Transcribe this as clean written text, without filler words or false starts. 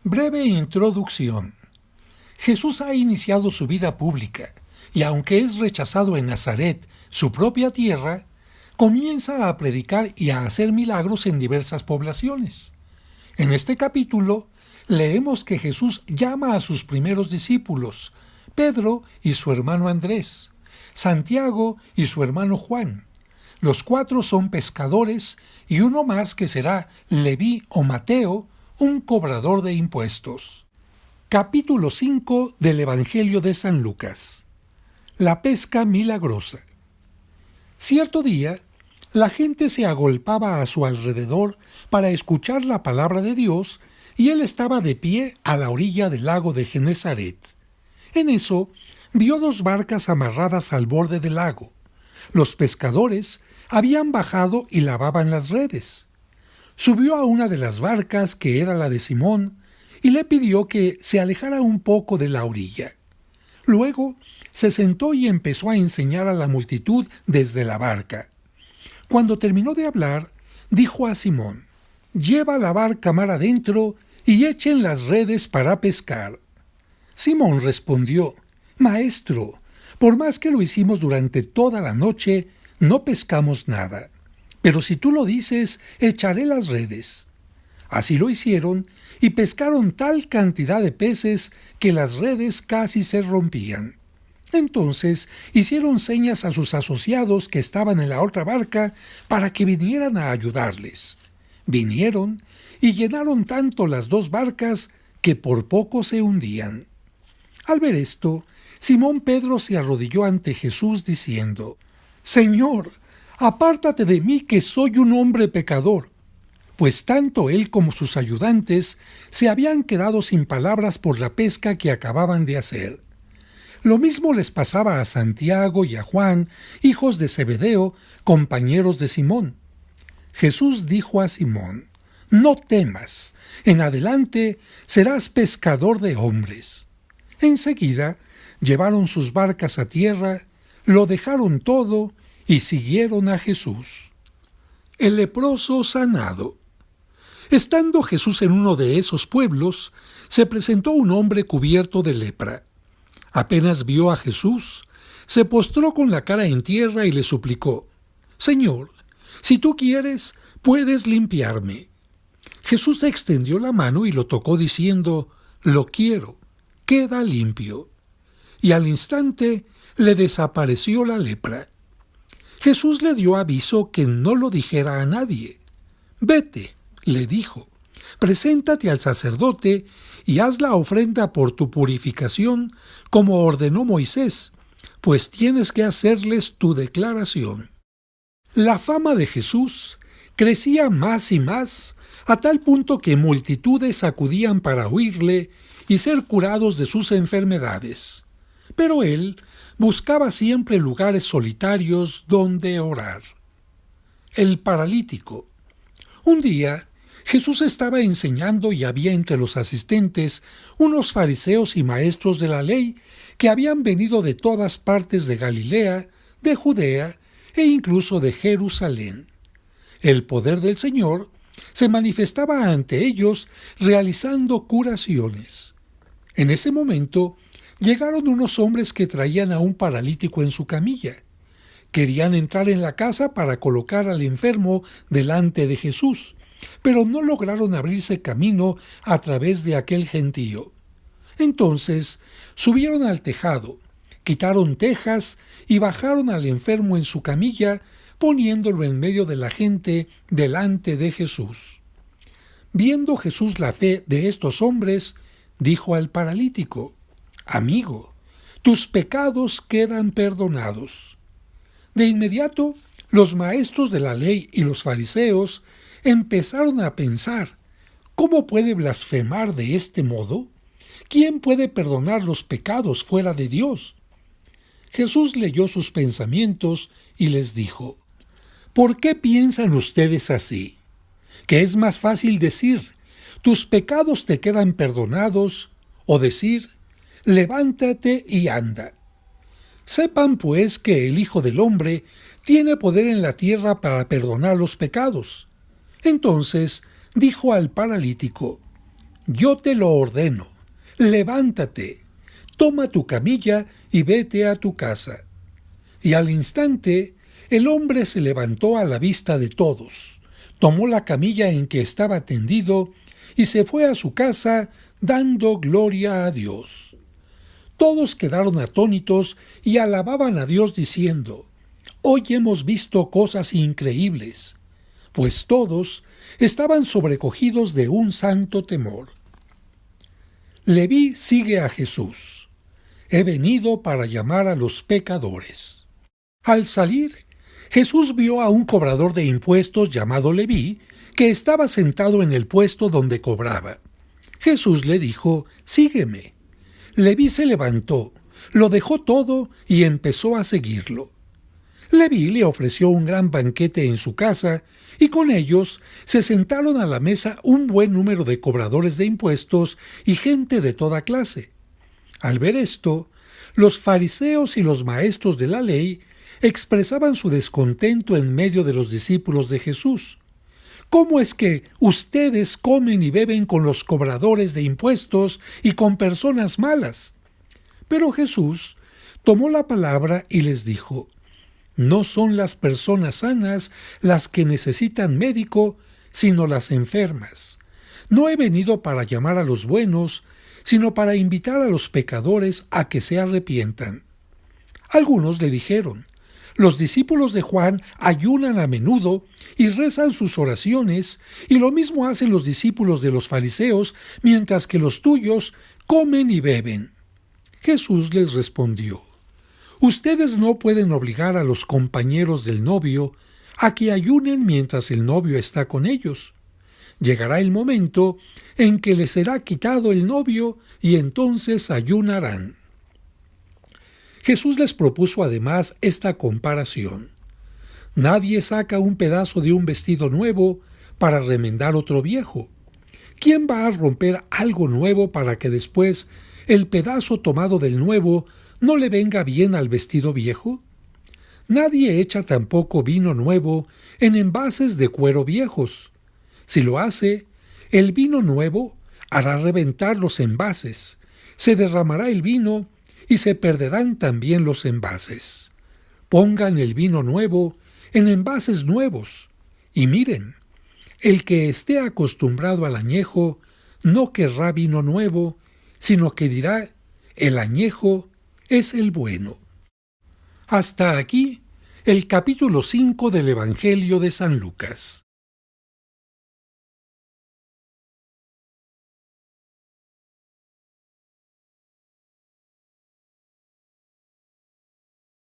Breve introducción. Jesús ha iniciado su vida pública y aunque es rechazado en Nazaret, su propia tierra, comienza a predicar y a hacer milagros en diversas poblaciones. En este capítulo leemos que Jesús llama a sus primeros discípulos, Pedro y su hermano Andrés, Santiago y su hermano Juan. Los cuatro son pescadores y uno más que será Leví o Mateo, un cobrador de impuestos. Capítulo 5 del Evangelio de San Lucas. La pesca milagrosa. Cierto día, la gente se agolpaba a su alrededor para escuchar la palabra de Dios y él estaba de pie a la orilla del lago de Genesaret. En eso, vio dos barcas amarradas al borde del lago. Los pescadores habían bajado y lavaban las redes. Subió a una de las barcas, que era la de Simón, y le pidió que se alejara un poco de la orilla. Luego se sentó y empezó a enseñar a la multitud desde la barca. Cuando terminó de hablar, dijo a Simón: «Lleva la barca mar adentro y echen las redes para pescar». Simón respondió: «Maestro, por más que lo hicimos durante toda la noche, no pescamos nada. Pero si tú lo dices, echaré las redes». Así lo hicieron y pescaron tal cantidad de peces que las redes casi se rompían. Entonces hicieron señas a sus asociados que estaban en la otra barca para que vinieran a ayudarles. Vinieron y llenaron tanto las dos barcas que por poco se hundían. Al ver esto, Simón Pedro se arrodilló ante Jesús diciendo: «Señor, apártate de mí, que soy un hombre pecador». Pues tanto él como sus ayudantes se habían quedado sin palabras por la pesca que acababan de hacer. Lo mismo les pasaba a Santiago y a Juan, hijos de Zebedeo, compañeros de Simón. Jesús dijo a Simón: «No temas, en adelante serás pescador de hombres». Enseguida llevaron sus barcas a tierra, lo dejaron todo y siguieron a Jesús. El leproso sanado. Estando Jesús en uno de esos pueblos, se presentó un hombre cubierto de lepra. Apenas vio a Jesús, se postró con la cara en tierra y le suplicó: «Señor, si tú quieres, puedes limpiarme». Jesús extendió la mano y lo tocó diciendo: «Lo quiero, queda limpio». Y al instante le desapareció la lepra. Jesús le dio aviso que no lo dijera a nadie. «Vete», le dijo, «preséntate al sacerdote y haz la ofrenda por tu purificación, como ordenó Moisés, pues tienes que hacerles tu declaración». La fama de Jesús crecía más y más, a tal punto que multitudes acudían para oírle y ser curados de sus enfermedades. Pero él buscaba siempre lugares solitarios donde orar. El paralítico. Un día, Jesús estaba enseñando y había entre los asistentes unos fariseos y maestros de la ley que habían venido de todas partes de Galilea, de Judea e incluso de Jerusalén. El poder del Señor se manifestaba ante ellos realizando curaciones. En ese momento llegaron unos hombres que traían a un paralítico en su camilla. Querían entrar en la casa para colocar al enfermo delante de Jesús, pero no lograron abrirse camino a través de aquel gentío. Entonces subieron al tejado, quitaron tejas y bajaron al enfermo en su camilla, poniéndolo en medio de la gente delante de Jesús. Viendo Jesús la fe de estos hombres, dijo al paralítico: «Amigo, tus pecados quedan perdonados». De inmediato, los maestros de la ley y los fariseos empezaron a pensar: ¿cómo puede blasfemar de este modo? ¿Quién puede perdonar los pecados fuera de Dios? Jesús leyó sus pensamientos y les dijo: ¿por qué piensan ustedes así? ¿Que es más fácil decir: tus pecados te quedan perdonados, o decir: levántate y anda? Sepan pues que el Hijo del Hombre tiene poder en la tierra para perdonar los pecados. Entonces dijo al paralítico: yo te lo ordeno, levántate, toma tu camilla y vete a tu casa. Y al instante, el hombre se levantó a la vista de todos, tomó la camilla en que estaba tendido y se fue a su casa dando gloria a Dios. Todos quedaron atónitos y alababan a Dios diciendo: «Hoy hemos visto cosas increíbles», pues todos estaban sobrecogidos de un santo temor. Leví sigue a Jesús. He venido para llamar a los pecadores. Al salir, Jesús vio a un cobrador de impuestos llamado Leví, que estaba sentado en el puesto donde cobraba. Jesús le dijo: «Sígueme». Leví se levantó, lo dejó todo y empezó a seguirlo. Leví le ofreció un gran banquete en su casa, y con ellos se sentaron a la mesa un buen número de cobradores de impuestos y gente de toda clase. Al ver esto, los fariseos y los maestros de la ley expresaban su descontento en medio de los discípulos de Jesús. ¿Cómo es que ustedes comen y beben con los cobradores de impuestos y con personas malas? Pero Jesús tomó la palabra y les dijo: «No son las personas sanas las que necesitan médico, sino las enfermas. No he venido para llamar a los buenos, sino para invitar a los pecadores a que se arrepientan». Algunos le dijeron: «Los discípulos de Juan ayunan a menudo y rezan sus oraciones, y lo mismo hacen los discípulos de los fariseos, mientras que los tuyos comen y beben». Jesús les respondió: «Ustedes no pueden obligar a los compañeros del novio a que ayunen mientras el novio está con ellos. Llegará el momento en que les será quitado el novio y entonces ayunarán». Jesús les propuso además esta comparación: «Nadie saca un pedazo de un vestido nuevo para remendar otro viejo. ¿Quién va a romper algo nuevo para que después el pedazo tomado del nuevo no le venga bien al vestido viejo? Nadie echa tampoco vino nuevo en envases de cuero viejos. Si lo hace, el vino nuevo hará reventar los envases, se derramará el vino y se perderán también los envases. Pongan el vino nuevo en envases nuevos, y miren, el que esté acostumbrado al añejo no querrá vino nuevo, sino que dirá: el añejo es el bueno». Hasta aquí el capítulo 5 del Evangelio de San Lucas.